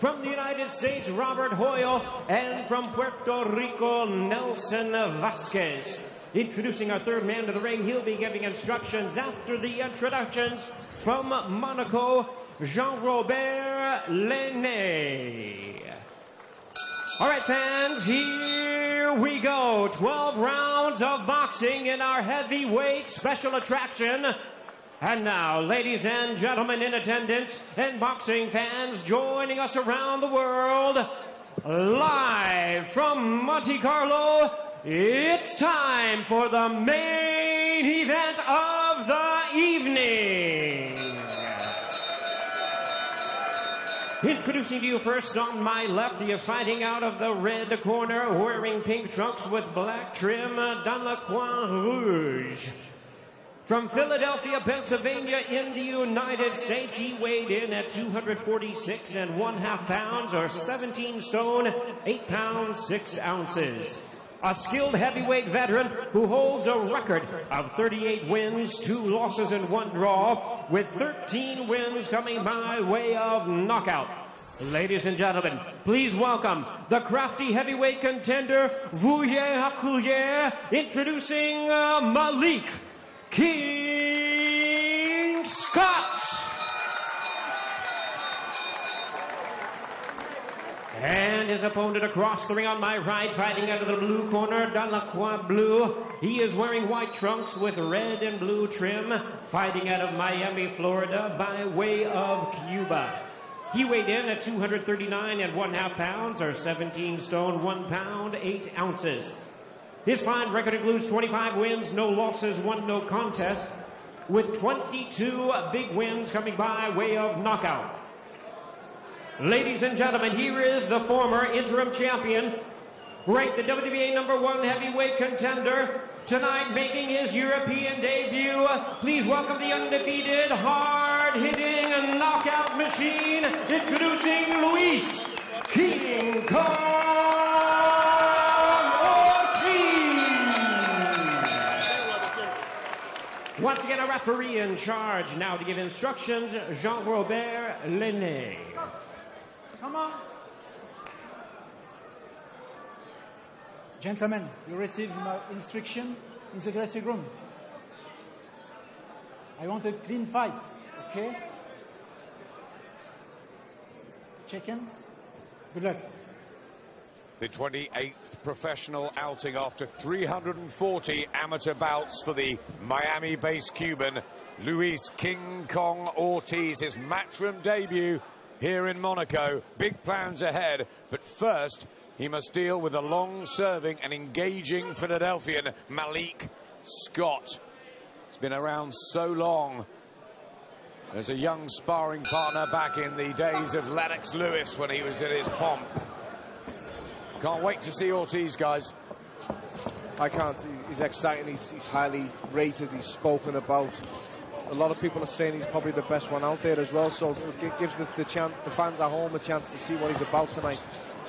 From the United States, Robert Hoyle. And from Puerto Rico, Nelson Vasquez. Introducing our third man to the ring, he'll be giving instructions after the introductions. From Monaco, Jean-Robert Lenné. All right, fans, here we go. 12 rounds of boxing in our heavyweight special attraction. And now, ladies and gentlemen in attendance and boxing fans joining us around the world, live from Monte Carlo, it's time for the main event of the evening. Introducing to you first on my left, he is fighting out of the red corner, wearing pink trunks with black trim, dans le coin rouge. From Philadelphia, Pennsylvania, in the United States, he weighed in at 246 1/2 pounds, or 17 stone, 8 pounds, 6 ounces. A skilled heavyweight veteran who holds a record of 38 wins, 2 losses, and 1 draw, with 13 wins coming by way of knockout. Ladies and gentlemen, please welcome the crafty heavyweight contender, Voulier Hakulier, introducing Malik King Scott. And his opponent across the ring on my right, fighting out of the blue corner, dans le coin bleu. He is wearing white trunks with red and blue trim, fighting out of Miami, Florida, by way of Cuba. He weighed in at 239 1/2 pounds, or 17 stone, 1 pound, 8 ounces. His fight record includes 25 wins, no losses, 1 no contest, with 22 big wins coming by way of knockout. Ladies and gentlemen, here is the former interim champion, ranked the WBA #1 heavyweight contender, tonight making his European debut. Please welcome the undefeated, hard-hitting knockout machine, introducing Luis King Kong Ortiz. Once again, a referee in charge now to give instructions, Jean-Robert Lenné. Come on. Gentlemen, you received my instruction in the dressing room. I want a clean fight, okay? Chicken? Good luck. The 28th professional outing after 340 amateur bouts for the Miami-based Cuban, Luis King Kong Ortiz, his matchroom debut here in Monaco. Big plans ahead, but first he must deal with a long-serving and engaging Philadelphian, Malik Scott. He's been around so long as a young sparring partner back in the days of Lennox Lewis when he was at his pomp. Can't wait to see Ortiz, guys. I can't. He's exciting. He's highly rated. He's spoken about. A lot of people are saying he's probably the best one out there as well, so it gives the fans at home a chance to see what he's about tonight.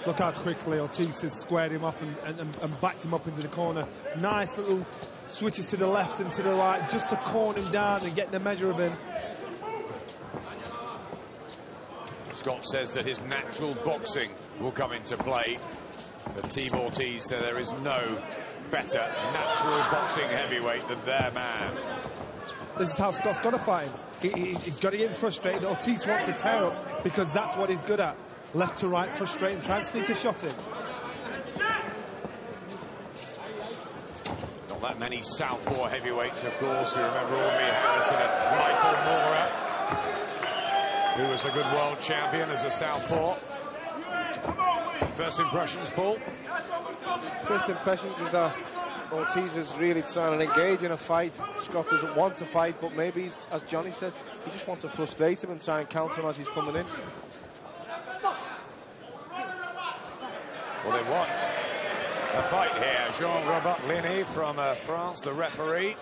Look how quickly Ortiz has squared him off and backed him up into the corner. Nice little switches to the left and to the right, just to corner him down and get the measure of him. Scott says that his natural boxing will come into play. But Team Ortiz said there is no better natural boxing heavyweight than their man. This is how Scott's got to fight him. He's got to get frustrated. Ortiz wants to tear up because that's what he's good at. Left to right, frustrating, try and sneak a shot in. Not that many southpaw heavyweights, of course. We remember Ormy Harrison and Michael Moorer, who was a good world champion as a southpaw. First impressions, Paul? First impressions is that Ortiz is really trying to engage in a fight. Scott doesn't want to fight, but maybe, he's, as Johnny said, he just wants to frustrate him and try and counter him as he's coming in. Well, they want a fight here. Jean-Robert Lenné from France, the referee,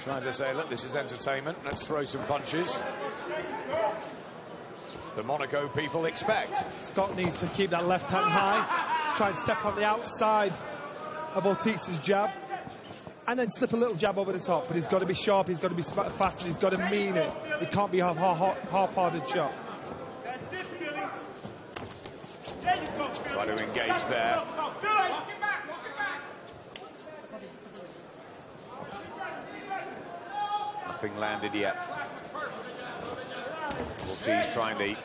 trying to say, look, this is entertainment, let's throw some punches. The Monaco people expect. Scott needs to keep that left hand high, try and step on the outside of Ortiz's jab, and then slip a little jab over the top. But he's got to be sharp, he's got to be fast, and he's got to mean it. It can't be a half-hearted shot. Try to engage there. Nothing landed yet. Ortiz trying the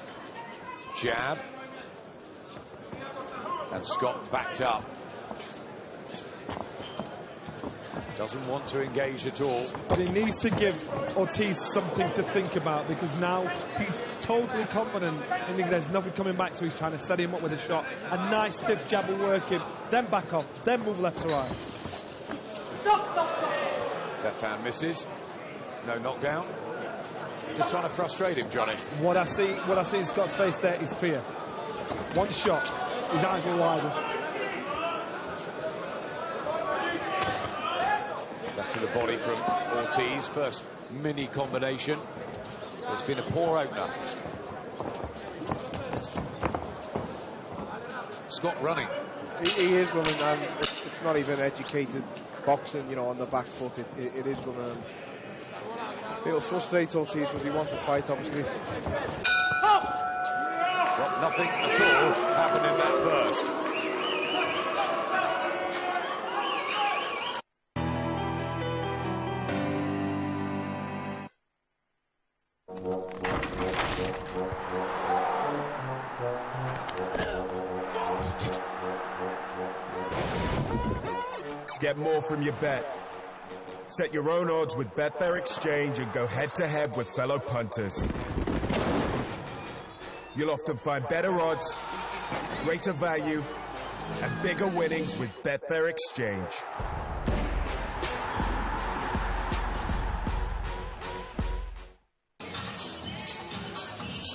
jab. And Scott backed up. Doesn't want to engage at all. But he needs to give Ortiz something to think about, because now he's totally confident and there's nothing coming back, so he's trying to set him up with a shot. A nice stiff jab will work him, then back off, then move left to right. Left hand misses. No knockdown. Just trying to frustrate him, Johnny. What I see in Scott's face there is fear. One shot, his eyes will widen. Left to the body from Ortiz. First mini combination. It's been a poor opener. Scott running. He is running, and it's not even educated boxing, you know, on the back foot. It is running. It'll frustrate Ortiz because he wants to fight, obviously. Well, nothing at all happened in that first. Get more from your bet. Set your own odds with Betfair Exchange and go head-to-head with fellow punters. You'll often find better odds, greater value, and bigger winnings with Betfair Exchange.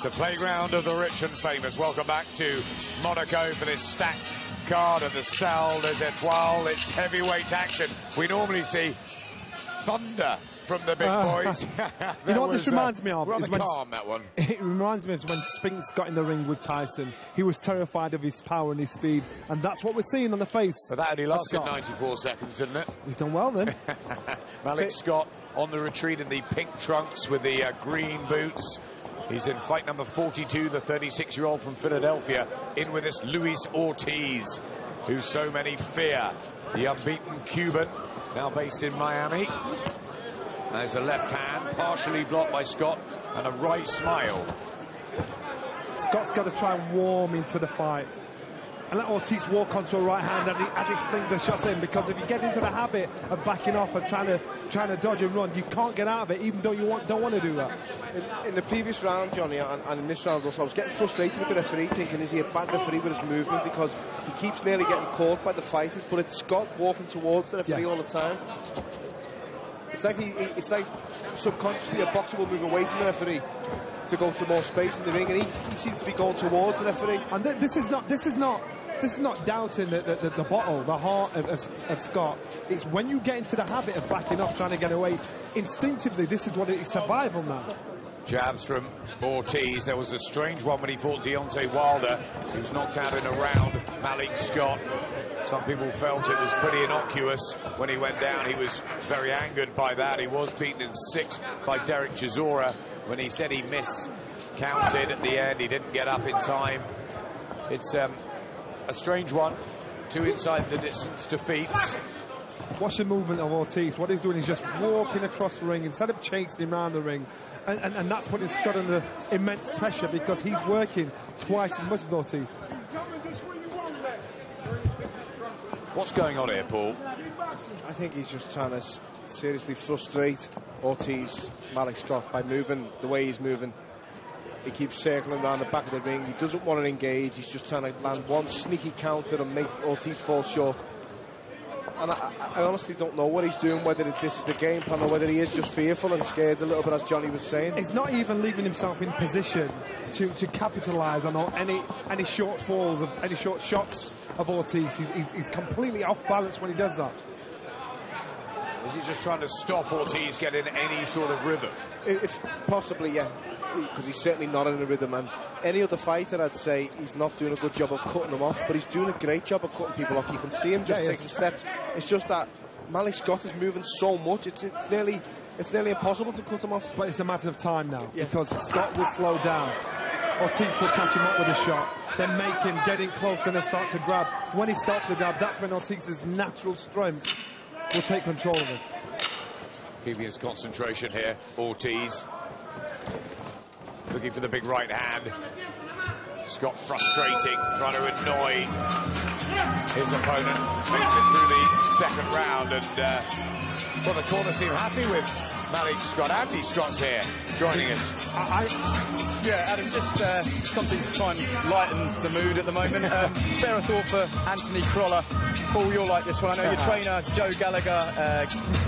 The playground of the rich and famous. Welcome back to Monaco for this stacked card of the Salle des Etoiles. It's heavyweight action. We normally see thunder from the big boys. You know what this reminds me of? Rather calm, that one. It reminds me of when Spinks got in the ring with Tyson. He was terrified of his power and his speed, and that's what we're seeing on the face. But that only lasted 94 seconds, didn't it? He's done well then. Malik Scott on the retreat in the pink trunks with the green boots. He's in fight number 42, the 36-year-old from Philadelphia, in with this Luis Ortiz, who so many fear. The unbeaten Cuban, now based in Miami. There's a left hand, partially blocked by Scott, and a right smile. Scott's got to try and warm into the fight and let Ortiz walk onto a right hand as he slings the shots in, because if you get into the habit of backing off and trying to dodge and run, you can't get out of it, even though you don't want to do that. In the previous round, Johnny, and in this round also, I was getting frustrated with the referee, thinking, is he a bad referee with his movement? Because he keeps nearly getting caught by the fighters, but it's Scott walking towards the referee all the time. It's like subconsciously a boxer will move away from the referee to go to more space in the ring, and he seems to be going towards the referee. And this is not doubting the bottle, the heart of Scott. It's when you get into the habit of backing off, trying to get away, instinctively, this is what it is, survival now. Jabs from Ortiz. There was a strange one when he fought Deontay Wilder. He was knocked out in a round. Malik Scott. Some people felt it was pretty innocuous when he went down. He was very angered by that. He was beaten in 6 by Derek Chisora when he said he miscounted at the end. He didn't get up in time. It's a strange one. 2 inside the distance defeats. Watch the movement of Ortiz. What he's doing is just walking across the ring instead of chasing him around the ring. And that's what he's got under immense pressure, because he's working twice as much as Ortiz. What's going on here, Paul? I think he's just trying to seriously frustrate Ortiz, Malik Scott, by moving the way he's moving. He keeps circling around the back of the ring. He doesn't want to engage. He's just trying to land one sneaky counter and make Ortiz fall short. And I honestly don't know what he's doing, whether this is the game plan or whether he is just fearful and scared a little bit, as Johnny was saying. He's not even leaving himself in position to capitalise on any shortfalls of any short shots of Ortiz. He's completely off balance when he does that. Is he just trying to stop Ortiz getting any sort of rhythm? If possibly, yeah, because he's certainly not in a rhythm. And any other fighter, I'd say, he's not doing a good job of cutting them off, but he's doing a great job of cutting people off. You can see him just taking steps. It's just that Malik Scott is moving so much, it's nearly impossible to cut him off. But it's a matter of time now, because Scott will slow down. Ortiz will catch him up with a shot, then make him get in close, then he'll start to grab. When he starts to grab, that's when Ortiz's natural strength will take control of him. Keeping his concentration here, Ortiz. Looking for the big right hand. Scott frustrating, trying to annoy his opponent. Makes it through the second round, and well, the corner seem happy with Malik Scott. Andy Scott's here, joining us. Yeah, Adam, just something to try and lighten the mood at the moment. Spare a thought for Anthony Crolla. Paul, you're like this one. I know your trainer, Joe Gallagher,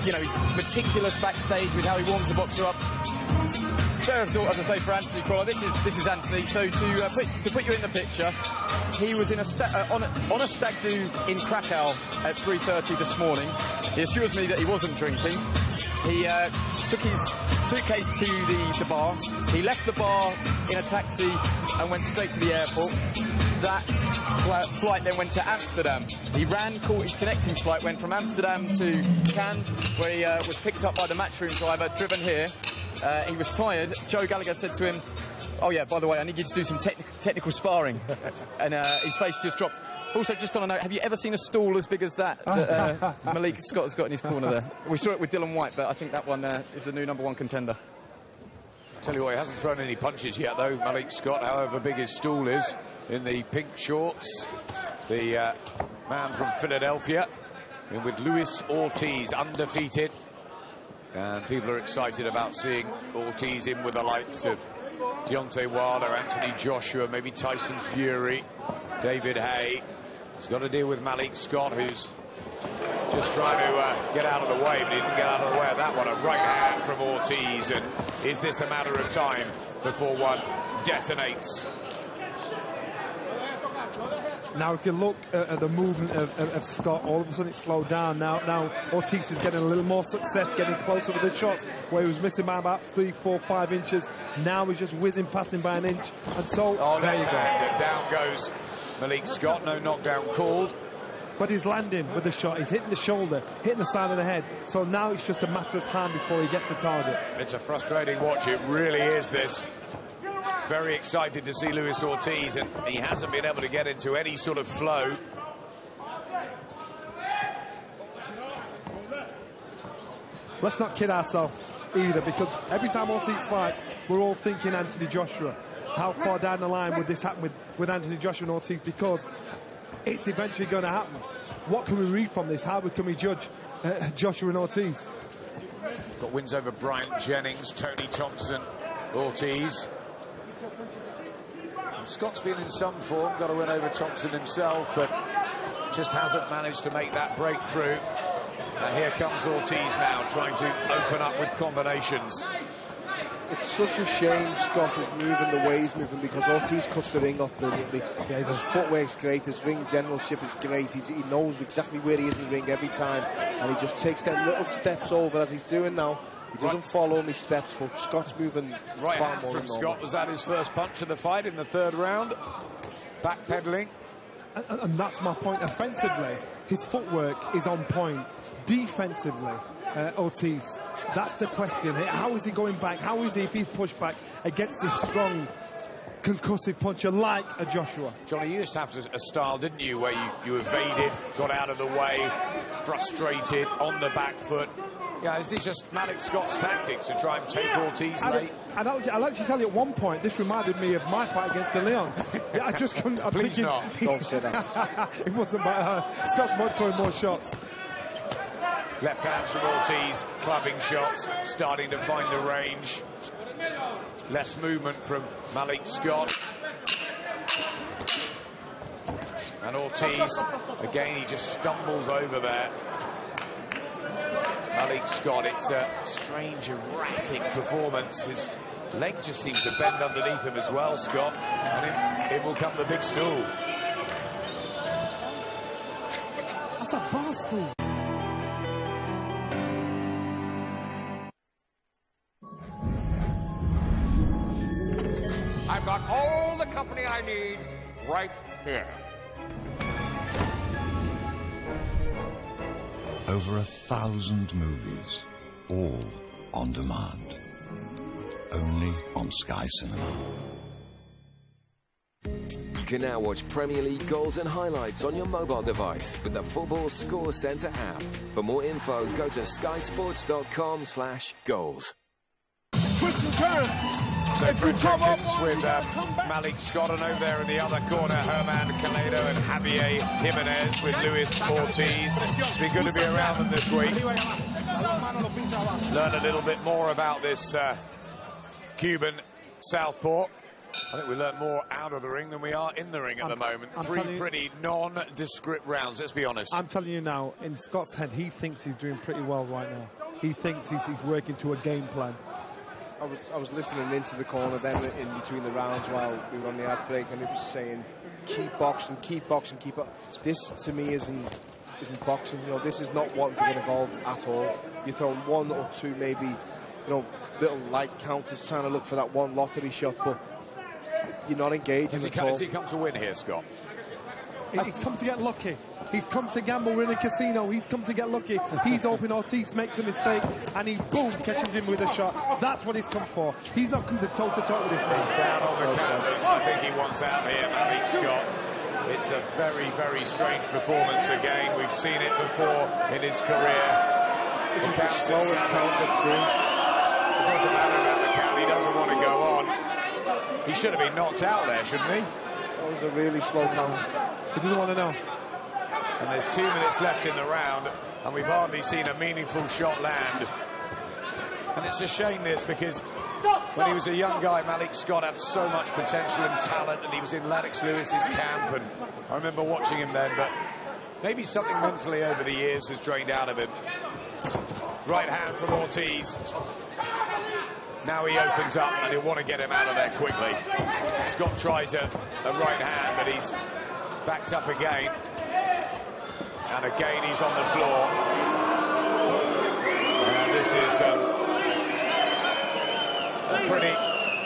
you know, he's meticulous backstage with how he warms the boxer up. Spare a thought, as I say, for Anthony Crolla. This is Anthony. So to put you in the picture, he was in on a stag do in Krakow at 3:30 this morning. He assures me that he wasn't drinking. He took his suitcase to the bar. He left the bar in a taxi and went straight to the airport. That flight then went to Amsterdam. He caught his connecting flight, went from Amsterdam to Cannes, where he was picked up by the matchroom driver, driven here. He was tired. Joe Gallagher said to him, "Oh yeah, by the way, I need you to do some technical sparring." And his face just dropped. Also, just on a note, have you ever seen a stool as big as that Malik Scott has got in his corner there? We saw it with Dylan White, but I think that one is the new #1 contender. Tell you what, he hasn't thrown any punches yet, though, Malik Scott, however big his stool is, in the pink shorts. The man from Philadelphia, and with Luis Ortiz undefeated. And people are excited about seeing Ortiz in with the likes of Deontay Wilder, Anthony Joshua, maybe Tyson Fury, David Haye. He's got to deal with Malik Scott, who's just trying to get out of the way, but he didn't get out of the way of that one. A right hand from Ortiz, and is this a matter of time before one detonates? Now, if you look at the movement of Scott, all of a sudden it slowed down. Now Ortiz is getting a little more success, getting closer with the shots, where he was missing by about 3, 4, 5 inches. Now he's just whizzing past him by an inch. And so, there you go. Down goes Malik Scott, no knockdown called. But he's landing with the shot. He's hitting the shoulder, hitting the side of the head. So now it's just a matter of time before he gets the target. It's a frustrating watch. It really is, this. Very excited to see Luis Ortiz, and he hasn't been able to get into any sort of flow. Let's not kid ourselves either, because every time Ortiz fights, we're all thinking Anthony Joshua. How far down the line would this happen with Anthony Joshua and Ortiz? Because it's eventually going to happen. What can we read from this? How can we judge Joshua and Ortiz? Got wins over Bryant Jennings, Tony Thompson, Ortiz. Scott's been in some form, got a win over Thompson himself, but just hasn't managed to make that breakthrough. And here comes Ortiz now, trying to open up with combinations. It's such a shame Scott is moving the way he's moving, because Ortiz cuts the ring off brilliantly. His footwork's great, his ring generalship is great. He knows exactly where he is in the ring every time, and he just takes them little steps over as he's doing now. He doesn't follow any steps, but Scott's moving right far hand more from than Scott. Was that his first punch of the fight in the 3rd round? Backpedaling. And that's my point. Offensively, his footwork is on point. Defensively, Ortiz, that's the question. How is he going back? How is he, if he's pushed back against this strong, concussive puncher like a Joshua? Johnny, you used to have a style, didn't you, where you evaded, got out of the way, frustrated, on the back foot. Yeah, is this just Malik Scott's tactics to try and take Ortiz late? I'll actually tell you, at one point, this reminded me of my fight against De Leon. I just couldn't... Please not. Don't say that. It wasn't about Scott's throwing more shots. Left hands from Ortiz, clubbing shots, starting to find the range. Less movement from Malik Scott. And Ortiz, again, he just stumbles over there. Malik Scott, it's a strange, erratic performance. His leg just seems to bend underneath him as well, Scott. And in will come the big stool. That's a bar stool. I've got all the company I need right here. Over 1,000 movies, all on demand. Only on Sky Cinema. You can now watch Premier League goals and highlights on your mobile device with the Football Score Centre app. For more info, go to skysports.com/goals. So 20 seconds with Malik Scott, and over there in the other corner, Herman Canedo and Javier Jimenez with Luis Ortiz. It's been good to be around them this week. Learn a little bit more about this Cuban southpaw. I think we learn more out of the ring than we are in the ring at the moment. Three pretty nondescript rounds, let's be honest. I'm telling you now, in Scott's head, he thinks he's doing pretty well right now. He thinks he's working to a game plan. I was listening into the corner then in between the rounds while we were on the ad break, and it was saying, keep boxing, keep boxing, keep up. This, to me, isn't boxing. You know, this is not wanting to get involved at all. You're throwing one or two, maybe, you know, little light counters, trying to look for that one lottery shot, but you're not engaging at all. Has he come to win here, Scott? He's come to get lucky. He's come to gamble. We're in a casino. He's come to get lucky. He's hoping Ortiz makes a mistake and he, boom, catches him with a shot. That's what he's come for. He's not come to toe-to-toe with this man. He's down on the canvas. I think he wants out here, Malik Scott. It's a very, very strange performance again. We've seen it before in his career. This is the slowest count I've seen. It doesn't matter about the count. He doesn't want to go on. He should have been knocked out there, shouldn't he? That was a really slow count. He doesn't want to know. And there's 2 minutes left in the round, and we've hardly seen a meaningful shot land. And it's a shame, this, because when he was a young guy, Malik Scott had so much potential and talent, and he was in Lennox Lewis's camp, and I remember watching him then, but maybe something mentally over the years has drained out of him. Right hand from Ortiz. Now he opens up, and he'll want to get him out of there quickly. Scott tries a right hand, but he's backed up again. And again, he's on the floor. And this is a pretty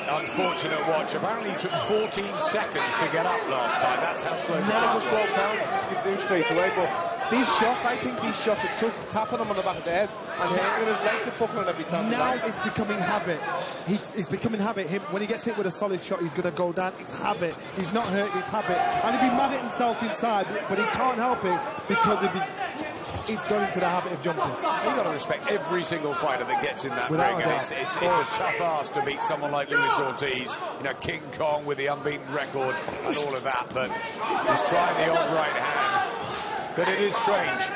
unfortunate watch. Apparently, it took 14 seconds to get up last time. That's how slow That was a slow count. You can do straight away, but these shots, I think these shots are tough, tapping him on the back of the head and hitting his legs are fucking every time. Now it's becoming habit. It's becoming habit. When he gets hit with a solid shot, he's going to go down. It's habit. He's not hurt, it's habit. And he'd be mad at himself inside, but he can't help it because he's going into the habit of jumping. You've got to respect every single fighter that gets in that ring. And it's a tough ask to beat someone like Luis Ortiz, you know, King Kong with the unbeaten record and all of that, but he's trying the odd right hand. But it is strange.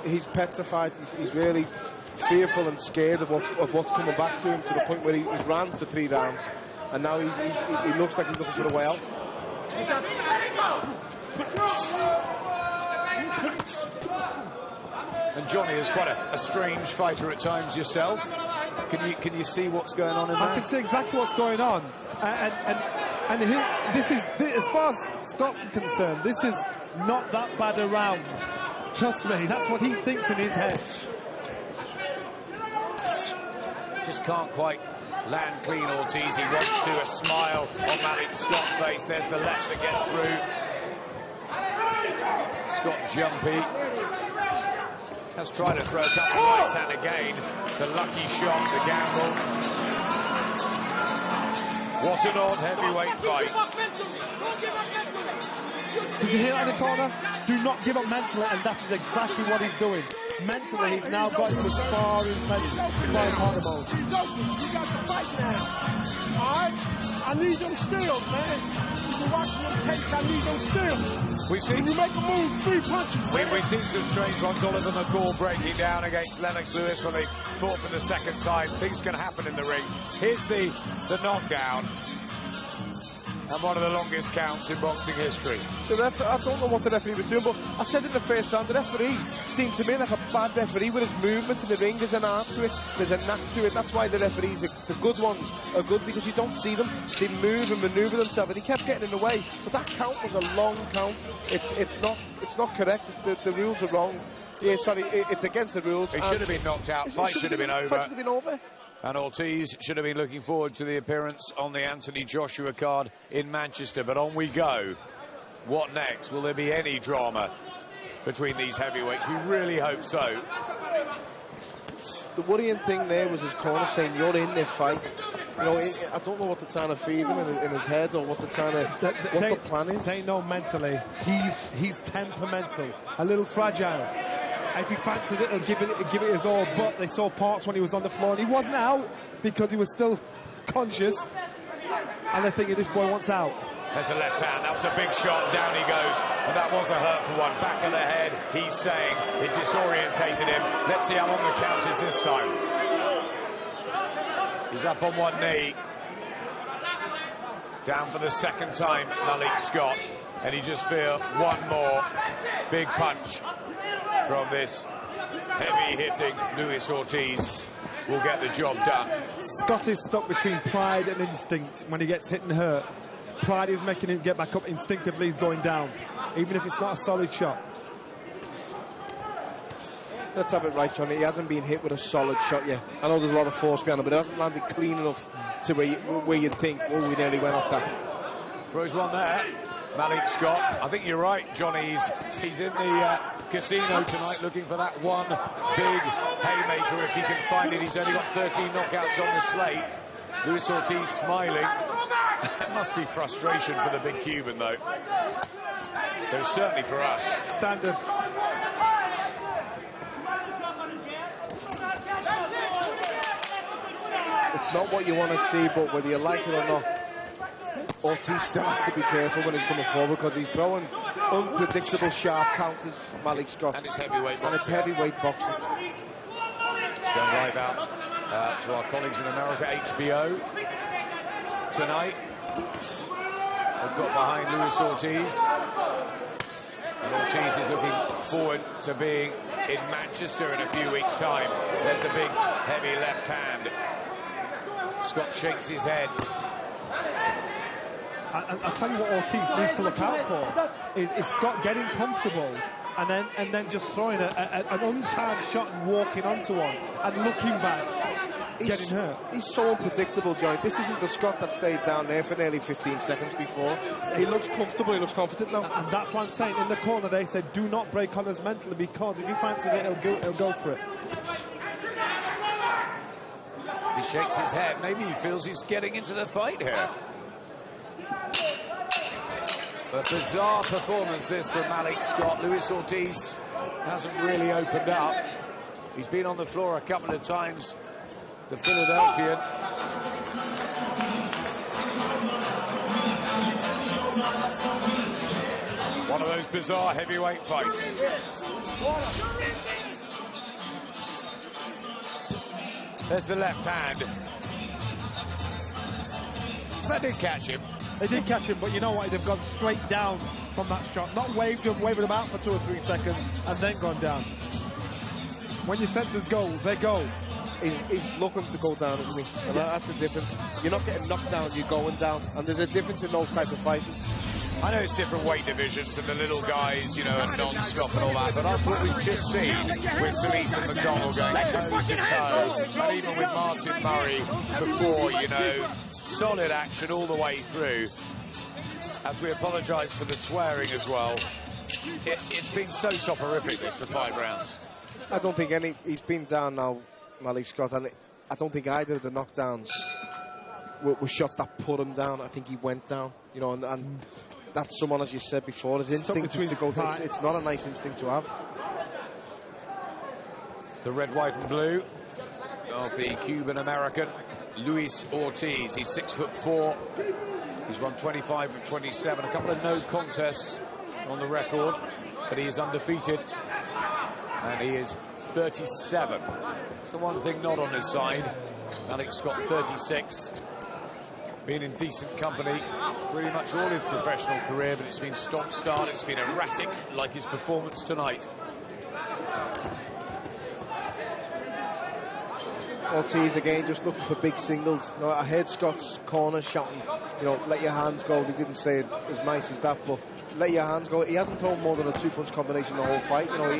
He's petrified. He's really fearful and scared of what's coming back to him, to the point where he's ran for 3 rounds, and now he looks like he's looking for a way out. And Johnny is quite a strange fighter at times yourself. Can you see what's going on in there? I can see exactly what's going on, and this is, as far as Scott's concerned, this is not that bad a round. Trust me, that's what he thinks in his head. Just can't quite land clean, Ortiz. He wants to. A smile on Malik Scott's face. There's the left that gets through. Scott jumpy. Has tried to throw a couple of rights, and again, the lucky shot, the gamble. What an odd heavyweight fight. Did you hear that in the corner? Do not give up mentally, and that is exactly what he's doing. Mentally, he's now got into sparring partner mode. You got to fight now. All right? I need them steals, man. You're watching them tapes, I need them steals. We've seen, when you make a move, 3 punches. We've seen some strange ones. Oliver McCall breaking down against Lennox Lewis when they fought for the second time. Things can happen in the ring. Here's the knockdown. And one of the longest counts in boxing history. I don't know what the referee was doing, but I said in the first round, the referee seemed to me like a bad referee with his movement in the ring. There's an art to it, there's a knack to it. That's why the referees, the good ones, are good, because you don't see them. They move and manoeuvre themselves, and he kept getting in the way. But that count was a long count. It's not correct. The rules are wrong. Yeah, sorry, it's against the rules. He should have been knocked out. Fight should have been over. Fight should have been over. And Ortiz should have been looking forward to the appearance on the Anthony Joshua card in Manchester. But on we go. What next? Will there be any drama between these heavyweights? We really hope so. The worrying thing there was his corner saying, you're in this fight. You know, I don't know what they're trying to feed him in his head, or what they're trying to, what the plan is. They know mentally he's temperamental, a little fragile. If he fancies it, he'll give it his all. But they saw parts when he was on the floor, and he wasn't out because he was still conscious. And they're thinking, this boy wants out. There's a left hand. That was a big shot. Down he goes. And that was a hurtful one. Back of the head. He's saying it disorientated him. Let's see how long the count is this time. He's up on one knee. Down for the second time, Malik Scott. And he just feel one more big punch from this heavy-hitting Luis Ortiz will get the job done. Scott is stuck between pride and instinct when he gets hit and hurt. Pride is making him get back up. Instinctively, he's going down, even if it's not a solid shot. Let's have it right, Johnny. He hasn't been hit with a solid shot yet. I know there's a lot of force behind him, but it hasn't landed clean enough to where you'd think, oh, we nearly went off that. Throws one there. Malik Scott. I think you're right, Johnny. He's in the casino tonight looking for that one big haymaker if he can find it. He's only got 13 knockouts on the slate. Luis Ortiz smiling. It must be frustration for the big Cuban, though. But certainly for us. Standard. It's not what you want to see, but whether you like it or not, Ortiz still has to be careful when he's coming forward, because he's throwing unpredictable sharp counters, Malik Scott. And it's heavyweight boxing. And it's heavyweight boxing. It's going live out to our colleagues in America, HBO. Tonight, they've got behind Luis Ortiz. And Ortiz is looking forward to being in Manchester in a few weeks' time. There's a big, heavy left hand. Scott shakes his head. I'll tell you what Ortiz needs to look out for is Scott getting comfortable and then just throwing an untimed shot and walking onto one and looking back, getting hurt. He's so unpredictable, Johnny. This isn't the Scott that stayed down there for nearly 15 seconds before. He looks comfortable, he looks confident now. And that's what I'm saying. In the corner, they said, do not break on us mentally, because if he fancies it, he'll go for it. He shakes his head. Maybe he feels he's getting into the fight here. A bizarre performance this from Malik Scott. Luis Ortiz hasn't really opened up. He's been on the floor a couple of times. The Philadelphian. One of those bizarre heavyweight fights. There's the left hand. That did catch him. They did catch him, but you know what? They've gone straight down from that shot. Not waved him out for 2 or 3 seconds and then gone down. When your senses go, they go. He's looking to go down, isn't he? And that's the difference. You're not getting knocked down, you're going down. And there's a difference in those type of fights. I know it's different weight divisions and the little guys, you know, and non-stop and all that, but after what we've just seen with Solis and McDonald going toe-to-toe, and even with Martin Murray before, you know, solid action all the way through. As we apologise for the swearing as well, it's been so soporific this for 5 rounds. I don't think he's been down now, Malik Scott, and I don't think either of the knockdowns were shots that put him down. I think he went down, you know, and that's someone, as you said before, his instinct is to go down. It's not a nice instinct to have. The red, white and blue of the Cuban-American Luis Ortiz. He's 6'4". He's won 25 of 27. A couple of no contests on the record, but he is undefeated. And he is 37. It's the one thing not on his side. Malik Scott, 36. Been in decent company pretty much all his professional career, but it's been stop-start, it's been erratic, like his performance tonight. Ortiz again just looking for big singles. You know, I heard Scott's corner shouting, you know, let your hands go. He didn't say it as nice as that, but let your hands go. He hasn't thrown more than a 2-punch combination the whole fight. You know,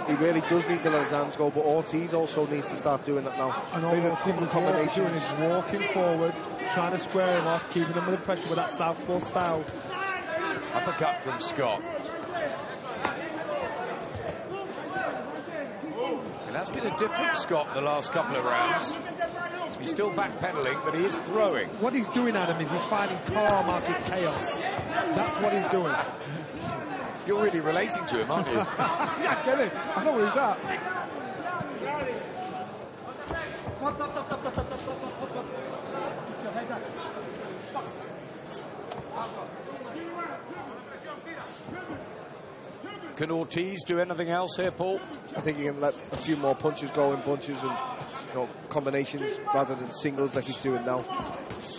he really does need to let his hands go, but Ortiz also needs to start doing that now. And all Ortiz is doing is walking forward, trying to square him off, keeping him under pressure with that southpaw style. Uppercut from Scott. It has been a different Scott the last couple of rounds. He's He's still backpedaling, but he is throwing. What he's doing, Adam, is he's finding calm out of chaos. That's what he's doing. You're really relating to him, aren't you? Yeah, I get it. I know where he's at. Can Ortiz do anything else here, Paul? I think he can let a few more punches go in bunches and, you know, combinations rather than singles like he's doing now.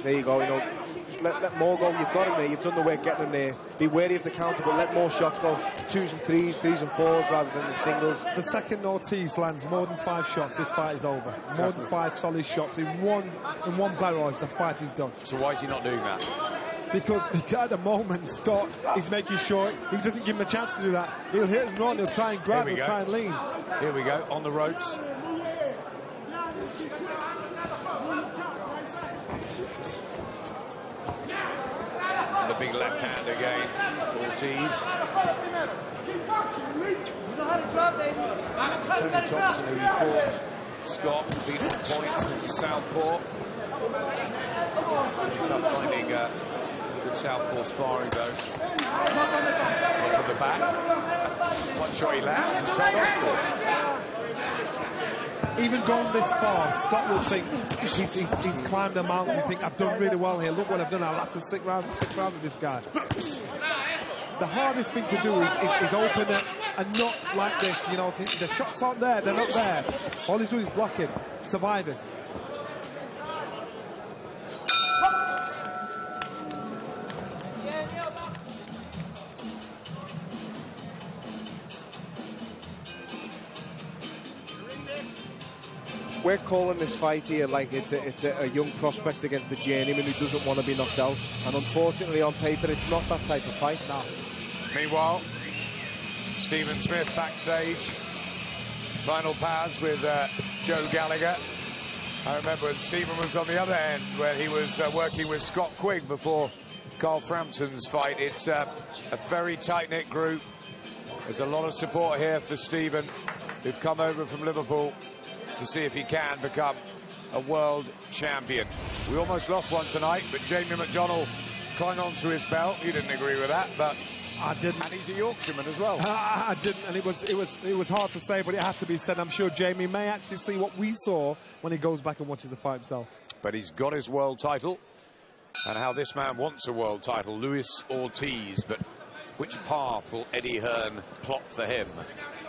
There you go, you know, just let more go. You've got him there, you've done the work getting him there. Be wary of the counter, but let more shots go. 2s and 3s, 3s and 4s rather than the singles. The second Ortiz lands more than 5 shots, this fight is over. More than 5 solid shots in one barrage, the fight is done. So why is he not doing that? Because at the moment, Scott is making sure he doesn't give him a chance to do that. He'll hit and run, he'll try and grab, he'll try and lean. Here we go, on the ropes. And the big left hand again, Ortiz. Tony Thompson, who he fought Scott, beat on points with the southpaw. Really tough finding good southpaw sparring, though. Not from the back. One shot he lands, it's turned off. Even going this far, Scott will think he's climbed a mountain, think, I've done really well here, look what I've done, I'll have to stick around with this guy. The hardest thing to do is open it and not like this, you know, the shots aren't there, they're not there. All he's doing is blocking, surviving. We're calling this fight here like it's a young prospect against the journeyman who doesn't want to be knocked out. And unfortunately, on paper, it's not that type of fight. No. Meanwhile, Stephen Smith backstage. Final pads with Joe Gallagher. I remember when Stephen was on the other end, where he was working with Scott Quigg before Carl Frampton's fight. It's a very tight-knit group. There's a lot of support here for Stephen, who've come over from Liverpool to see if he can become a world champion. We almost lost one tonight, but Jamie McDonnell clung on to his belt. You didn't agree with that, but I didn't. And he's a Yorkshireman as well. I didn't, and it was hard to say, but it had to be said. I'm sure Jamie may actually see what we saw when he goes back and watches the fight himself. But he's got his world title, and how this man wants a world title, Luis Ortiz. But which path will Eddie Hearn plot for him?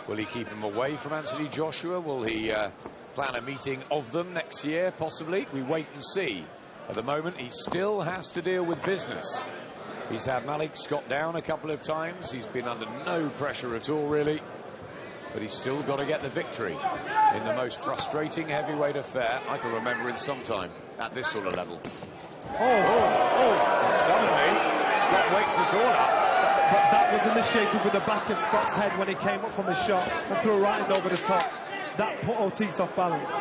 Will he keep him away from Anthony Joshua? Will he plan a meeting of them next year, possibly? We wait and see. At the moment, he still has to deal with business. He's had Malik Scott down a couple of times. He's been under no pressure at all, really. But he's still got to get the victory in the most frustrating heavyweight affair I can remember in some time at this sort of level. And suddenly, Scott wakes us all up. But that was initiated with the back of Scott's head when he came up from the shot and threw right hand over the top. That put Ortiz off balance.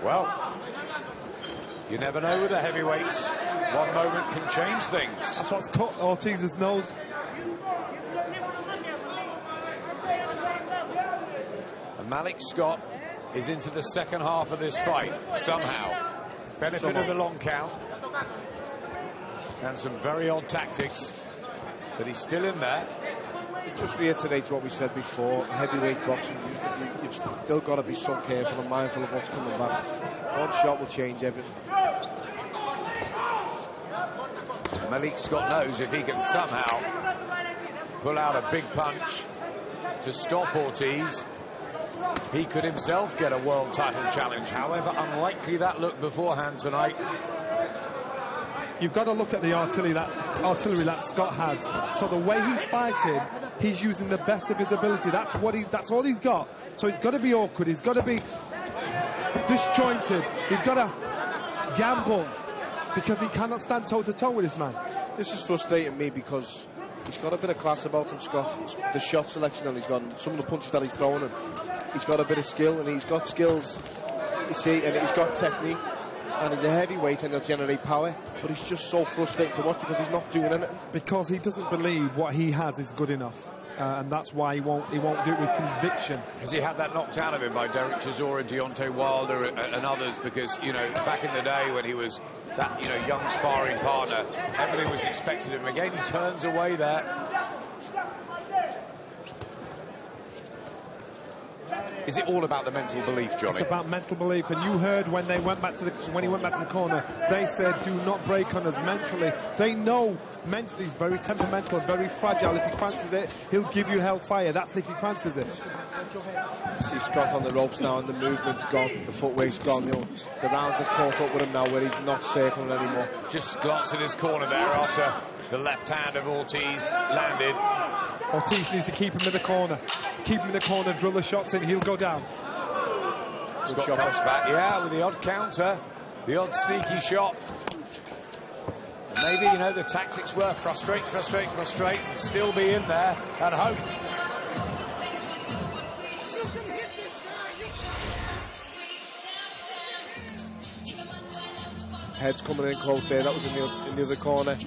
Well, you never know with the heavyweights. One moment can change things. That's what's cut Ortiz's nose. And Malik Scott is into the second half of this fight, somehow. Benefit of the long count. And some very odd tactics. But he's still in there. It just reiterates what we said before. Heavyweight boxing, you've still got to be so careful and mindful of what's coming back. One shot will change everything. Malik Scott knows if he can somehow pull out a big punch to stop Ortiz, he could himself get a world title challenge. However unlikely that looked beforehand tonight. You've got to look at the artillery that Scott has. So the way he's fighting, he's using the best of his ability. That's all he's got. So he's got to be awkward. He's got to be disjointed. He's got to gamble because he cannot stand toe-to-toe with this man. This is frustrating me because he's got a bit of class about him, Scott. The shot selection that he's got, some of the punches that he's throwing him. He's got a bit of skill, and he's got skills, you see, and he's got technique. and he's a heavyweight and he'll generate power, but he's just so frustrating to watch because he's not doing anything. Because he doesn't believe what he has is good enough. And that's why he won't do it with conviction. Has he had that knocked out of him by Derek Chisora, Deontay Wilder and others? Because, you know, back in the day when he was that, you know, young sparring partner, everything was expected of him. Again, he turns away there. Is it all about the mental belief, Johnny? It's about mental belief, and you heard when he went back to the corner, they said, "Do not break on us mentally." They know mentally he's very temperamental, very fragile. If he fancies it, he'll give you hellfire. That's if he fancies it. See Scott on the ropes now, and the movement's gone, the footweight's gone. You know, the rounds have caught up with him now, where he's not circling anymore. Just glanced at his corner there after the left hand of Ortiz landed. Ortiz needs to keep him in the corner. Keep him in the corner, drill the shots in, he'll go down. Scott comes back, yeah, with the odd counter, the odd sneaky shot. And maybe, you know, the tactics were frustrate, and still be in there and hope. Head's coming in close there, that was in the other corner.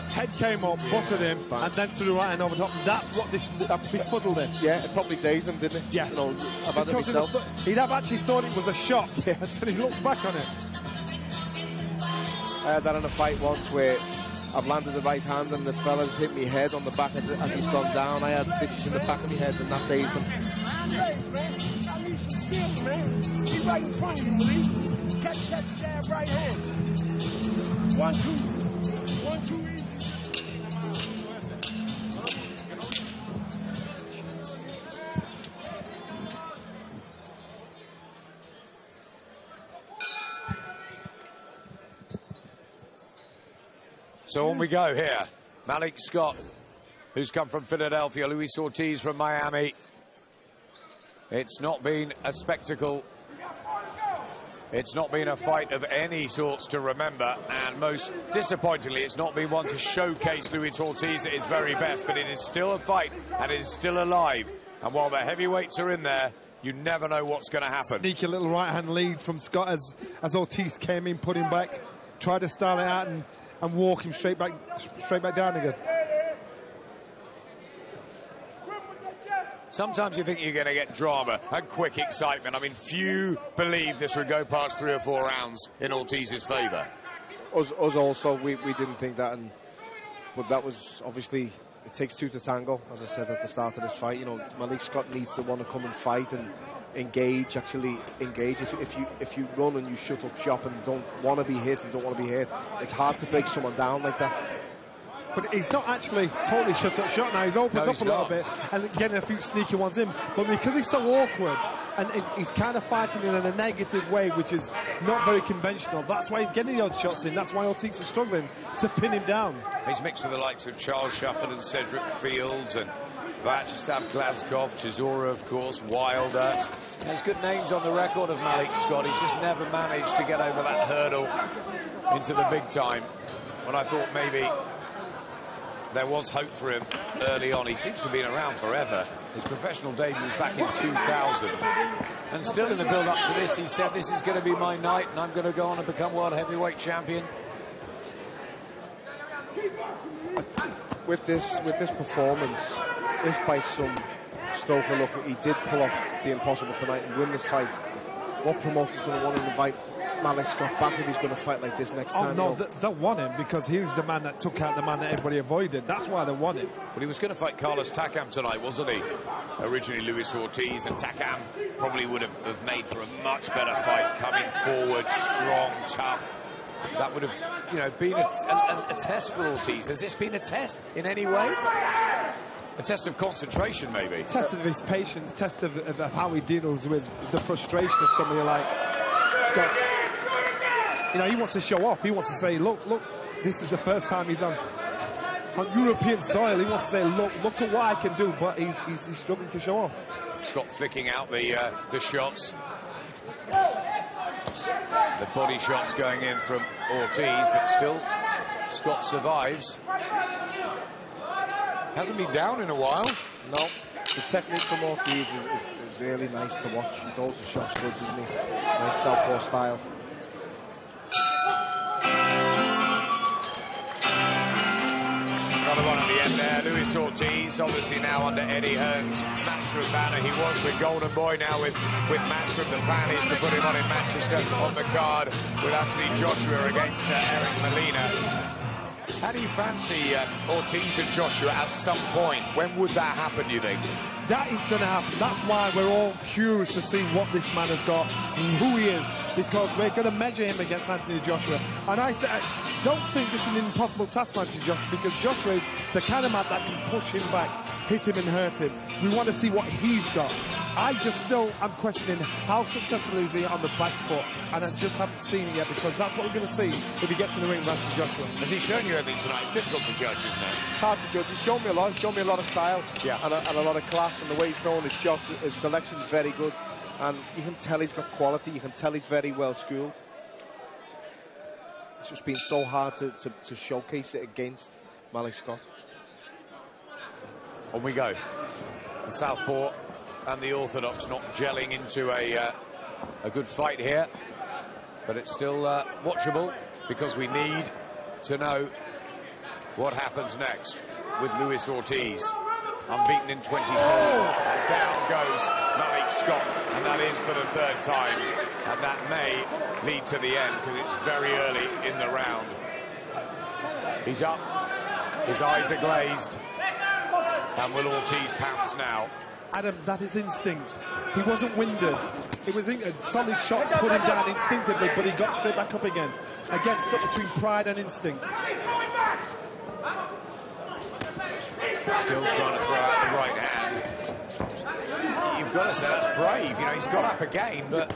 Head came up, butted him, and then threw the right hand over top. That's what that befuddled him. Yeah, it probably dazed him, didn't it? Yeah. No, I've had it myself. He'd have actually thought it was a shot until he looks back on it. I had that in a fight once where I've landed the right hand and the fella's hit me head on the back as he's gone down. I had stitches in the back of my head and that dazed him. I need some skills, man. He's right in front of you, Malik. Catch that jab right hand. 1, 2. 1, 2, easy. So on we go here. Malik Scott, who's come from Philadelphia, Luis Ortiz from Miami. It's not been a spectacle. It's not been a fight of any sorts to remember, and most disappointingly, it's not been one to showcase Luis Ortiz at his very best, but it is still a fight, and it is still alive. And while the heavyweights are in there, you never know what's going to happen. Sneaky little right-hand lead from Scott as Ortiz came in, put him back, tried to style it out and walk him straight back down again. Sometimes you think you're going to get drama and quick excitement. I mean, few believe this would go past 3 or 4 rounds in Ortiz's favour. Us also, we didn't think that, but that was obviously, it takes 2 to tango, as I said at the start of this fight. You know, Malik Scott needs to want to come and fight and actually engage. If you run and you shut up shop and don't want to be hit and don't want to be hit, it's hard to break someone down like that. But he's not actually totally shut up shot now. He's opened up a little bit and getting a few sneaky ones in. But because he's so awkward and he's kind of fighting in a negative way, which is not very conventional, that's why he's getting the odd shots in. That's why Ortiz is struggling to pin him down. He's mixed with the likes of Charles Shufford and Cedric Fields and Vyacheslav Glazkov, Chisora, of course, Wilder. There's good names on the record of Malik Scott. He's just never managed to get over that hurdle into the big time. When I thought maybe there was hope for him early on. He seems to have been around forever. His professional debut was back in 2000. And still in the build-up to this, he said, this is going to be my night, and I'm going to go on and become world heavyweight champion. With this performance, if by some stroke of luck he did pull off the impossible tonight and win this fight, what promoter's going to want to invite Malik Scott back if he's going to fight like this next time? Oh, no, they want him because he was the man that took out the man that everybody avoided. That's why they want him. But he was going to fight Carlos Takam tonight, wasn't he? Originally Luis Ortiz, and Takam probably would have made for a much better fight, coming forward, strong, tough. That would have, you know, been a test for Ortiz. Has this been a test in any way? A test of concentration, maybe? Test of his patience, test of how he deals with the frustration of somebody like Scott. You know, he wants to show off. He wants to say, look, this is the first time he's on European soil. He wants to say, look at what I can do, but he's struggling to show off. Scott flicking out the shots. The body shots going in from Ortiz, but still Scott survives. Hasn't been down in a while. No. The technique from Ortiz is really nice to watch. He throws the shots good, doesn't he? Nice southpaw style. Another one at the end there. Luis Ortiz, obviously now under Eddie Hearn's matchroom banner. He was with Golden Boy, now with matchroom. The plan is to put him on in Manchester on the card with Anthony Joshua against Eric Molina. How do you fancy Ortiz and Joshua at some point? When would that happen, do you think? That is going to happen. That's why we're all curious to see what this man has got and who he is, because we're going to measure him against Anthony Joshua. And I don't think this is an impossible task for Anthony Joshua, because Joshua is the kind of man that can push him back, hit him and hurt him. We want to see what he's got. I just still am questioning how successful is he on the back foot, and I just haven't seen it yet, because that's what we're going to see if he gets in the ring with Anthony Joshua. Has he shown you anything tonight? It's difficult to judge, isn't it? It's hard to judge. He's shown me a lot. He's shown me a lot of style, and a lot of class, and the way he's throwing his shots, his selection's very good, and you can tell he's got quality. You can tell he's very well schooled. It's just been so hard to showcase it against Malik Scott. On we go. The southpaw and the orthodox not gelling into a good fight here, but it's still watchable, because we need to know what happens next with Luis Ortiz. Unbeaten in 27, and down goes Malik Scott, and that is for the third time, and that may lead to the end, because it's very early in the round. He's up, his eyes are glazed, and will Ortiz pounce now? Adam, that is instinct. He wasn't winded. It was a solid shot, put him down instinctively, but he got straight back up again. Again, stuck between pride and instinct. Still trying to throw out the right hand. You've got to say that's brave. You know, he's got up again, but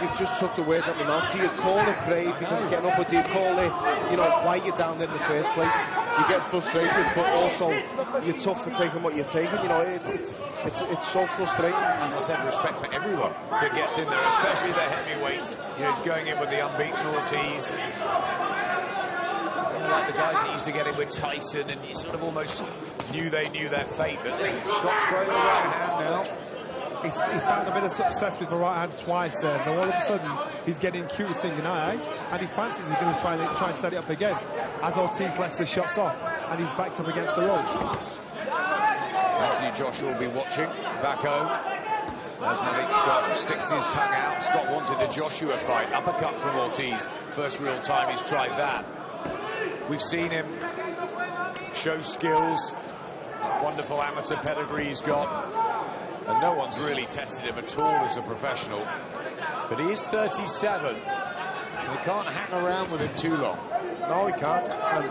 you've just took the words out of my mouth. Do you call it brave because you're getting up, or do you call it, you know, why you're down there in the first place? You get frustrated, but also you're tough for taking what you're taking. You know, it's so frustrating. As I said, respect for everyone that gets in there, especially the heavyweights. You know, he's going in with the unbeaten Ortiz. Like the guys that used to get in with Tyson, and you sort of almost knew they knew their fate. But listen, Scott's throwing the right hand now. He's found a bit of success with the right hand twice there. Now all of a sudden he's getting curious, thinking, and he fancies he's going to try and set it up again as Ortiz lets the shots off, and he's backed up against the ropes. Anthony Joshua will be watching back home as Malik Scott sticks his tongue out. Scott wanted a Joshua fight. Uppercut from Ortiz. First real time he's tried that. We've seen him show skills, wonderful amateur pedigree he's got, and no one's really tested him at all as a professional. But he is 37, and they can't hang around with him too long. No, he can't. And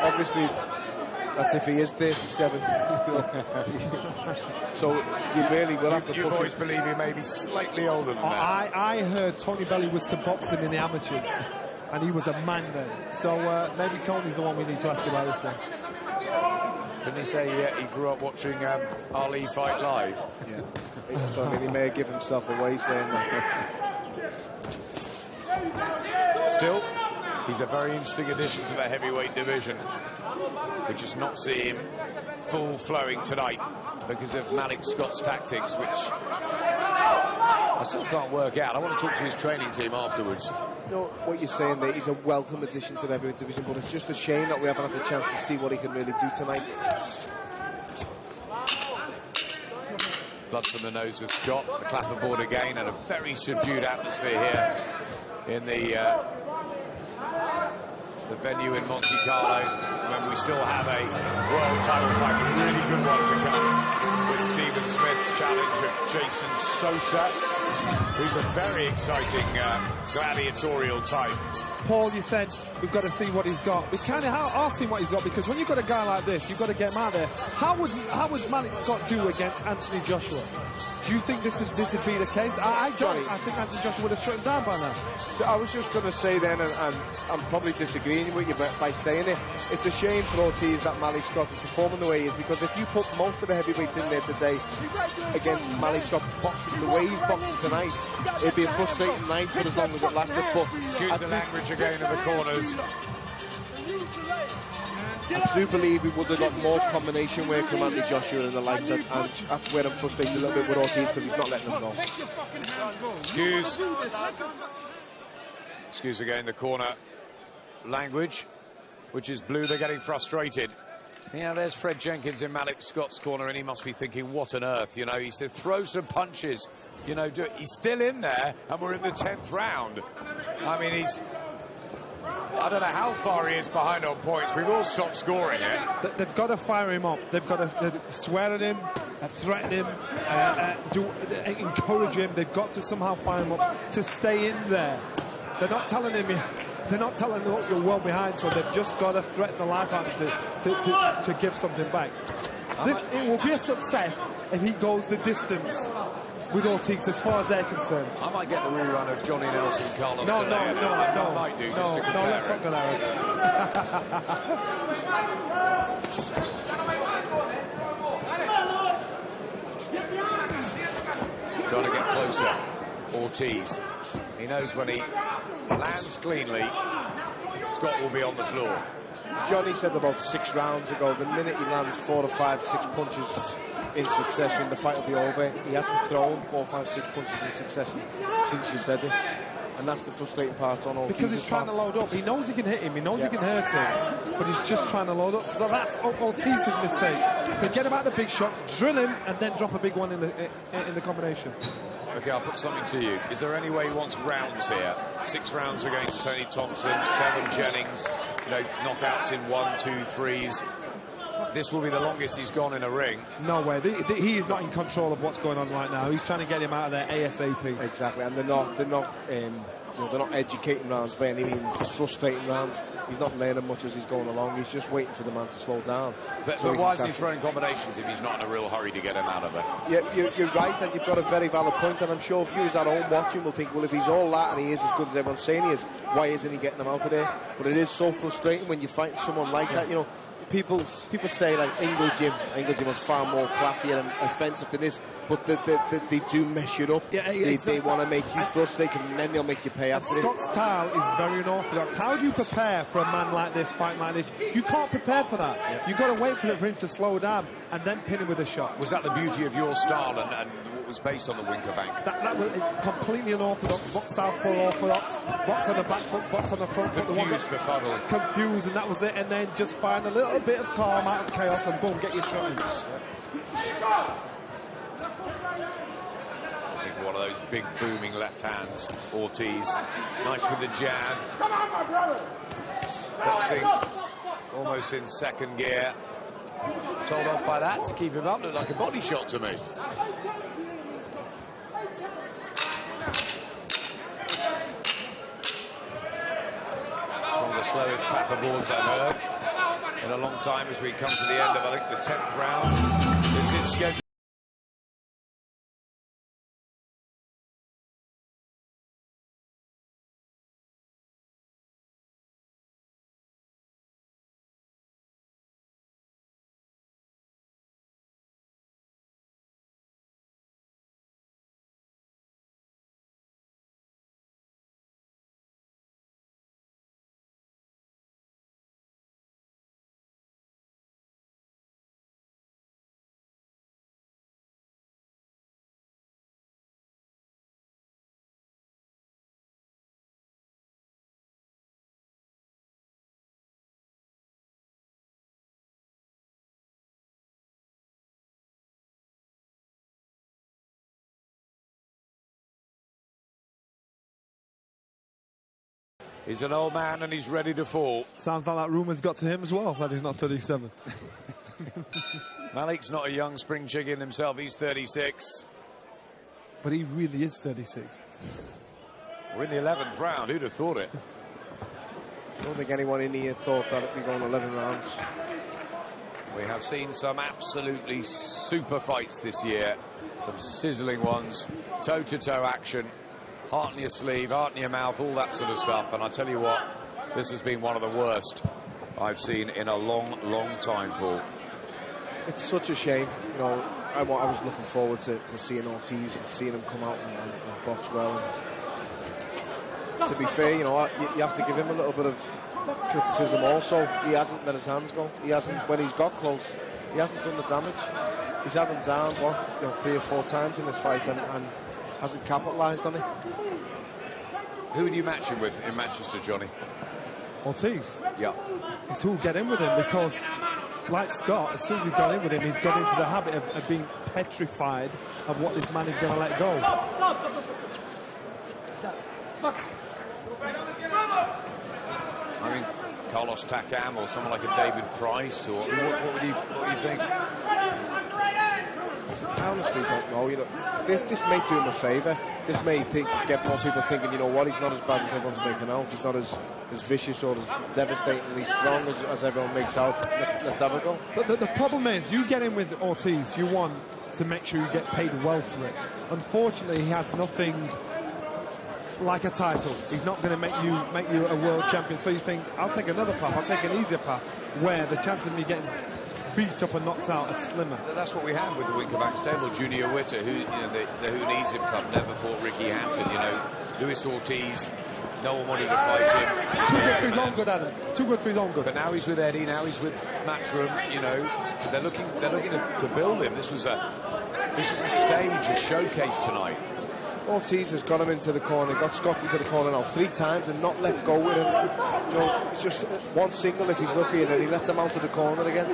obviously, that's if he is 37. So you really will have to push him. You boys believe he may be slightly older than that? I heard Tony Bellew was to box him in the amateurs, and he was a man then. So maybe Tony's the one we need to ask about this one. Didn't he say he grew up watching Ali fight live? Yeah. So, I mean, he may have given himself away saying that. Still, he's a very interesting addition to the heavyweight division. We just not see him full-flowing tonight because of Malik Scott's tactics, which I still can't work out. I want to talk to his training team afterwards. You know, what you're saying there, he's a welcome addition to the heavyweight division, but it's just a shame that we haven't had the chance to see what he can really do tonight. Blood from the nose of Scott, the clapperboard again, and a very subdued atmosphere here in the venue in Monte Carlo, when we still have a world title fight, a really good one to come, with Stephen Smith's challenge of Jason Sosa, who's a very exciting gladiatorial type. Paul, you said we've got to see what he's got. We kind of are seeing what he's got, because when you've got a guy like this, you've got to get him out there. How would Malik Scott do against Anthony Joshua? Do you think this would be the case? I don't. I think Anthony Joshua would have shut him down by now. I was just going to say then, and I'm probably disagreeing with you by saying it, it's a shame for Ortiz that Malik Scott is performing the way he is, because if you put most of the heavyweights in there today against Malik Scott boxing the way he's boxing tonight, it'd be a frustrating night for as long as it lasted. But excuse the language again in the corners. I do believe he would have got more combination work from Anthony Joshua and the likes, and that's where I'm frustrated a little bit with Ortiz, because he's not letting them go. Excuse again, the corner language, which is blue. They're getting frustrated. Yeah, there's Fred Jenkins in Malik Scott's corner, and he must be thinking, what on earth, you know, he said, throw some punches, you know, he's still in there, and we're in the 10th round. I mean, I don't know how far he is behind on points. We've all stopped scoring it. They've got to fire him up. They've got to swear at him, threaten him, encourage him. They've got to somehow fire him up to stay in there. They're not telling him. They're not telling him you're well behind, so they've just got to threaten the life out of him to give something back. It will be a success if he goes the distance with Ortiz, as far as they're concerned. I might get the rerun of Johnny Nelson, Carlos. No, I might do, just to compare. Let's not go there. Trying to get closer. Ortiz. He knows when he lands cleanly, Scott will be on the floor. Johnny said about 6 rounds ago, the minute he lands 4 or 5, 6 punches in succession, the fight will be over. He hasn't thrown 4, 5, 6 punches in succession since you said it. And that's the frustrating part on Ortiz. Because he's trying to load up. He knows he can hit him. He knows he can hurt him. But he's just trying to load up. So that's Ortiz's mistake. Forget about the big shots, drill him, and then drop a big one in the combination. Okay, I'll put something to you. Is there any way he wants rounds here? 6 rounds against Tony Thompson, 7 Jennings, you know, knockouts in 1, 2, 3s. This will be the longest he's gone in a ring. No way. He is not in control of what's going on right now. He's trying to get him out of there ASAP. Exactly, and they're not educating rounds by any means. They're frustrating rounds. He's not learning much as he's going along. He's just waiting for the man to slow down. But why is he throwing combinations if he's not in a real hurry to get him out of it? Yeah, you're right, and you've got a very valid point, and I'm sure viewers at home watching will think, well, if he's all that and he is as good as everyone's saying he is, why isn't he getting him out of there? But it is so frustrating when you fight someone like that, you know. People say like Angle Gym is far more classy and offensive than this, but they do mess it up. Yeah, they want to make you frustrated, and then they'll make you pay after it. Scott's style is very unorthodox. How do you prepare for a man like this, fight like this? You can't prepare for that. Yeah. You've got to wait for him to slow down and then pin him with a shot. Was that the beauty of your style and what was based on the Winker Bank? That was completely unorthodox. Box southpaw orthodox. Box on the back foot, box on the front foot. Confused, and that was it. And then just find a little bit of calm out of chaos and boom, get your shot in. Looking for one of those big booming left hands. Ortiz, nice with the jab. Come on, my brother. Boxing almost in second gear. Told off by that to keep him up. Looked like a body shot to me. It's one of the slowest clapper boards I've heard in a long time as we come to the end of, I think, the 10th round. This is scheduled. He's an old man and he's ready to fall. Sounds like that rumour's got to him as well, that he's not 37. Malik's not a young spring chicken himself, he's 36. But he really is 36. We're in the 11th round, who'd have thought it? I don't think anyone in here thought that it'd be going 11 rounds. We have seen some absolutely super fights this year. Some sizzling ones, toe-to-toe action. Heart in your sleeve, heart in your mouth, all that sort of stuff. And I tell you what, this has been one of the worst I've seen in a long, long time, Paul. It's such a shame. You know, I was looking forward to seeing Ortiz and seeing him come out and box well. to be fair, you know, you have to give him a little bit of criticism also. He hasn't let his hands go. He hasn't, when he's got close, he hasn't done the damage. He's had him down, what, you know, 3 or 4 times in this fight and hasn't capitalised on it. Who would you match him with in Manchester, Johnny? Ortiz. Yeah. It's who'll get in with him, because like Scott, as soon as he's got in with him, he's got into the habit of being petrified of what this man is going to let go. I mean, Carlos Takam or someone like a David Price, or what do you think? I honestly don't know. You know, this may do him a favour. This may get more people thinking, you know what, he's not as bad as everyone's making out. He's not as vicious or as devastatingly strong as everyone makes out. Let's have a go. But the problem is, you get in with Ortiz, you want to make sure you get paid well for it. Unfortunately, he has nothing like a title. He's not going to make you a world champion. So you think, I'll take another path. I'll take an easier path where the chance of me getting beat up and knocked out are slimmer. That's what we had with the Winkerback stable. Junior Witter, who, you know, the Who Needs Him Cup, never fought Ricky Hampton. You know, Luis Ortiz, no one wanted to fight him. Too good for his own good, Adam. Too good for his own good. But now he's with Eddie. Now he's with Matchroom. You know, they're looking to build him. This was a stage, a showcase tonight. Ortiz has got him into the corner, got Scott into the corner now 3 times and not let go with him. You know, it's just one single if he's lucky, and then he lets him out of the corner again.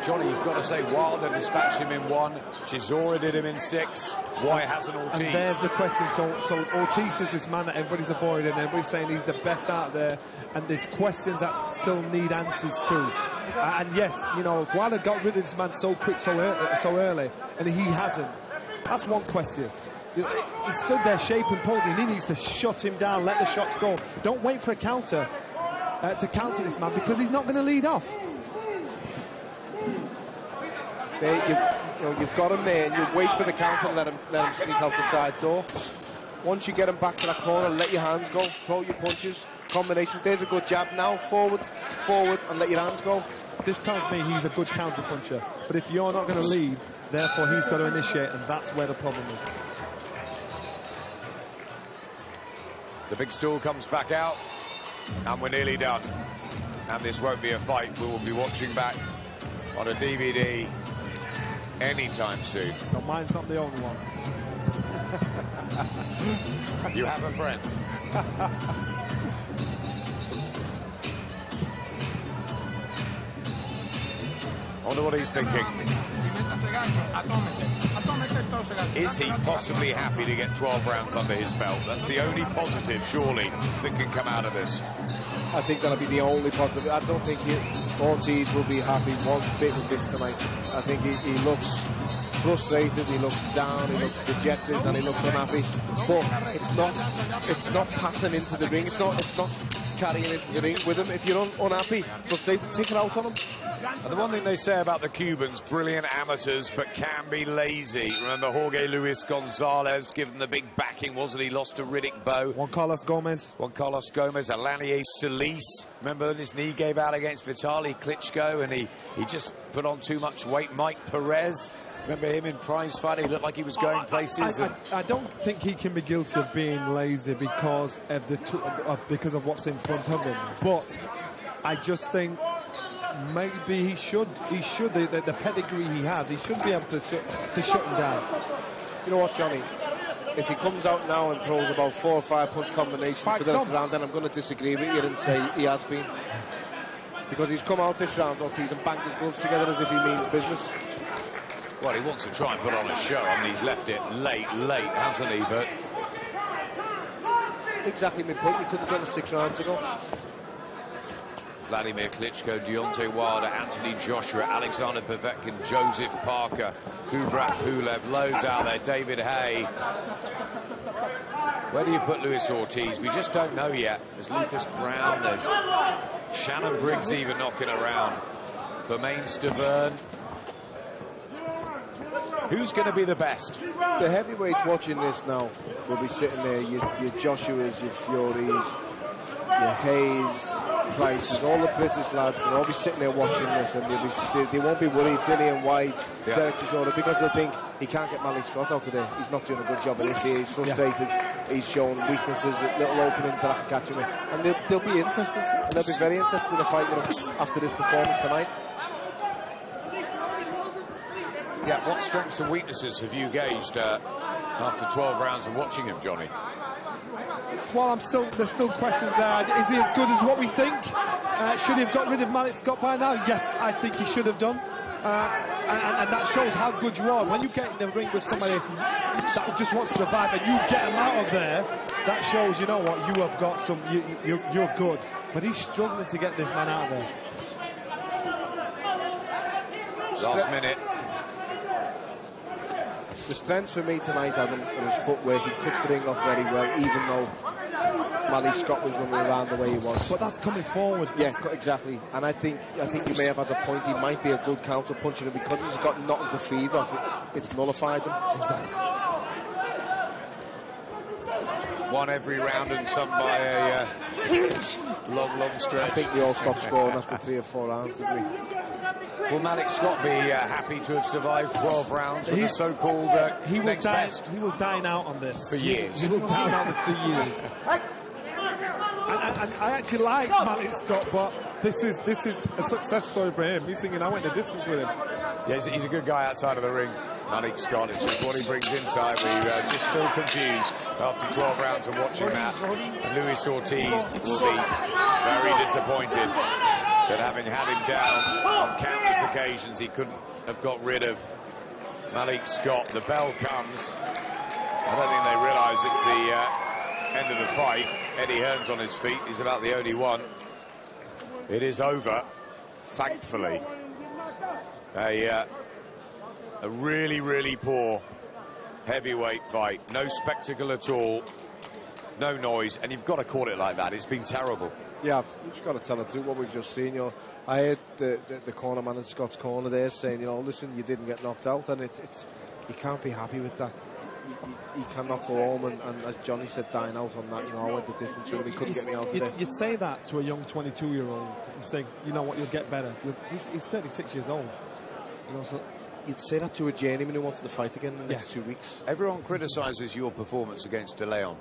Johnny, you've got to say, Wilder dispatched him in 1, Chisora did him in 6. Why hasn't Ortiz? And there's the question. So Ortiz is this man that everybody's avoiding, and everybody's saying he's the best out there, and there's questions that still need answers to. And yes, you know, if Wilder got rid of this man so quick, so early, and he hasn't, that's one question. He stood there shaping, posing. He needs to shut him down, let the shots go. Don't wait for a counter to counter this man, because he's not going to lead off. You've got him there, and you wait for the counter and let him sneak out the side door. Once you get him back to that corner, let your hands go, throw your punches, combinations. There's a good jab now, forward, and let your hands go. This tells me he's a good counter puncher. But if you're not going to lead, therefore he's got to initiate, and that's where the problem is. The big stool comes back out, and we're nearly done. And this won't be a fight we will be watching back on a DVD anytime soon. So mine's not the only one. You have a friend. I wonder what he's thinking. Is he possibly happy to get 12 rounds under his belt? That's the only positive, surely, that can come out of this. I think that'll be the only positive. I don't think Ortiz will be happy one bit with this tonight. I think he looks frustrated, he looks down, he looks dejected, and he looks unhappy. But it's not passing into the ring. It's not carrying into the ring with him. If you're unhappy, frustrated, take it out on him. And the one thing they say about the Cubans, brilliant amateurs, but can be lazy. Remember Jorge Luis Gonzalez, given the big backing, wasn't he? Lost to Riddick Bowe. Juan Carlos Gomez, Alanier Solis. Remember when his knee gave out against Vitaly Klitschko, and he just put on too much weight. Mike Perez. Remember him in prize fight? He looked like he was going places. I don't think he can be guilty of being lazy because of what's in front of him. But I just think maybe he should. The pedigree he has, he should be able to shut him down. You know what, Johnny? If he comes out now and throws about 4 or 5 punch combinations for the rest of the round, then I'm going to disagree with you and say he has been. Because he's come out this round, Ortiz, and banged his gloves together as if he means business. Well, he wants to try and put on a show. I mean, he's left it late, hasn't he? But it's exactly my point. He could have done it 6 rounds ago. Vladimir Klitschko, Deontay Wilder, Anthony Joshua, Alexander Povetkin, Joseph Parker, Kubrat Pulev, loads out there, David Hay. Where do you put Luis Ortiz? We just don't know yet. There's Lucas Brown, there's Shannon Briggs even knocking around. Bermain Stavern. Who's going to be the best? The heavyweights watching this now will be sitting there, your Joshuas, your Furies, your Hayes, Prices, all the British lads, they'll all be sitting there watching this, and they won't be worried, Dillian White, Derek Chisholm, because they think he can't get Malik Scott out today. He's not doing a good job of this here. He's frustrated. He's showing weaknesses, little openings that I can catch him in. And they'll be interested, and they'll be very interested in a fight with him after this performance tonight. Yeah, what strengths and weaknesses have you gauged after 12 rounds of watching him, Johnny? Well, there's still questions there. Is he as good as what we think? Should he have got rid of Malik Scott by now? Yes, I think he should have done. And that shows how good you are. When you get in the ring with somebody that just wants to survive and you get him out of there, that shows, you know what, you have got some, you're good. But he's struggling to get this man out of there. Last minute. The strength for me tonight, Adam, for his footwork, he cuts the ring off very well, even though Malik Scott was running around the way he was. But that's coming forward. Yeah, exactly. And I think you may have had a point. He might be a good counter puncher, and because he's got nothing to feed off, it's nullified him. Exactly. Won every round and some by a long stretch. I think we all stopped scoring after 3 or 4 rounds, didn't we? Will Malik Scott be happy to have survived 12 rounds with the so-called next best? He will dine out on this. For years. He will dine out for 2 years. And I actually like Malik Scott, but this is a success story for him. He's thinking, I went the distance with him. Yeah, he's a good guy outside of the ring, Malik Scott. It's just what he brings inside. We're just still confused after 12 rounds of watching that. And Luis Ortiz will be very disappointed that having had him down on countless occasions, he couldn't have got rid of Malik Scott. The bell comes. I don't think they realise it's the end of the fight. Eddie Hearn's on his feet. He's about the only one. It is over, thankfully. A really, really poor heavyweight fight. No spectacle at all. No noise. And you've got to call it like that. It's been terrible. Yeah, we've just got to tell it through what we've just seen. You know, I heard the corner man in Scott's corner there saying, you know, listen, you didn't get knocked out, and it's you can't be happy with that. He cannot go home, and as Johnny said, dying out on that. You know, I went the distance with him, he couldn't get me out today. You'd say that to a young 22-year-old and say, you know what, you'll get better. He's 36 years old. You know, so you'd say that to a journeyman who wanted to fight again in the next 2 weeks. Everyone criticises your performance against De Leon.